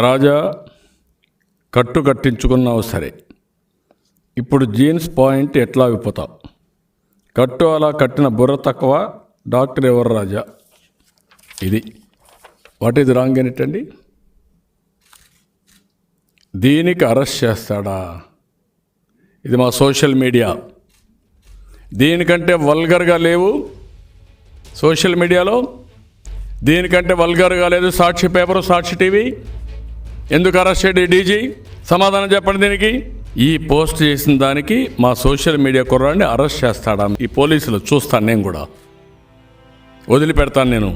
రాజా కట్టు కట్టించుకున్నావు సరే, ఇప్పుడు జీన్స్ పాయింట్ ఎట్లా విప్పుతావు? కట్టు అలా కట్టిన బుర్ర తక్కువ డాక్టర్ ఎవరు రాజా? ఇది వాట్ ఈజ్ రాంగ్ ఏంటండి? దీనికి అరెస్ట్ చేస్తాడా? ఇది మా సోషల్ మీడియా. దీనికంటే వల్గర్గా లేవు సోషల్ మీడియాలో, దీనికంటే వల్గర్గా లేదు సాక్షి పేపరు, సాక్షి టీవీ. ఎందుకు అరెస్ట్ చేయడు డీజీ? సమాధానం చెప్పండి దీనికి. ఈ పోస్ట్ చేసిన దానికి మా సోషల్ మీడియా కుర్రాడిని అరెస్ట్ చేస్తాడా? ఈ పోలీసులు చూస్తాను, నేను కూడా వదిలిపెడతాను. నేను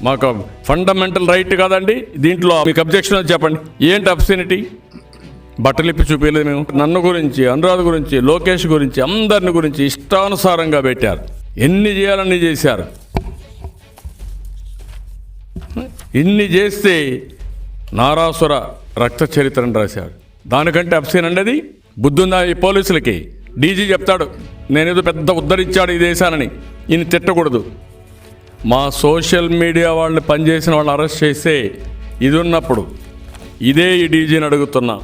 మాకు ఫండమెంటల్ రైట్ కాదండి దీంట్లో మీకు అబ్జెక్షన్ అని చెప్పండి. ఏంటి అబ్సెనిటీ? బట్టలిప్పి చూపించలేదు మేము. నన్ను గురించి, అనురాధ గురించి, లోకేష్ గురించి, అందరిని గురించి ఇష్టానుసారంగా పెట్టారు. ఎన్ని చేయాలని చేశారు. ఇన్ని చేస్తే నారాసుర రక్త చరిత్రను రాశాడు. దానికంటే అబ్సెన్ అండి అది? బుద్ధుందా ఈ పోలీసులకి? డీజీ చెప్తాడు నేనేదో పెద్ద ఉద్ధరించాడు ఈ దేశానని. ఈయన తిట్టకూడదు. మా సోషల్ మీడియా వాళ్ళని పనిచేసిన వాళ్ళని అరెస్ట్ చేస్తే ఇది ఉన్నప్పుడు ఇదే ఈ డీజీని అడుగుతున్నా.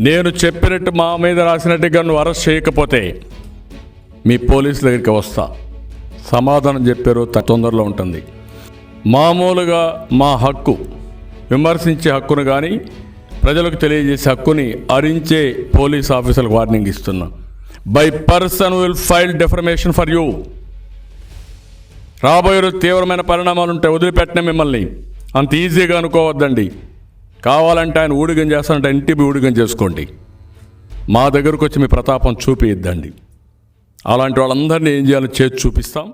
నేను చెప్పినట్టు మా మీద రాసినట్టుగా నువ్వు అరెస్ట్ చేయకపోతే మీ పోలీసుల దగ్గరికి వస్తా, సమాధానం చెప్పారు తొందరలో ఉంటుంది. మామూలుగా మా హక్కు, విమర్శించే హక్కును కానీ ప్రజలకు తెలియజేసే హక్కుని అరించే పోలీస్ ఆఫీసర్లకు వార్నింగ్ ఇస్తున్నా. By person will file defamation for you. రాబోయే రోజు తీవ్రమైన పరిణామాలు ఉంటాయి. వదిలిపెట్టిన మిమ్మల్ని అంత ఈజీగా అనుకోవద్దండి. కావాలంటే ఆయన ఊడిగం చేస్తానంటే ఇంటికి ఊడిగం చేసుకోండి. మా దగ్గరకు వచ్చి మీ ప్రతాపం చూపిద్దండి. అలాంటి వాళ్ళందరినీ ఏం చేయాలో చేసి చూపిస్తాం.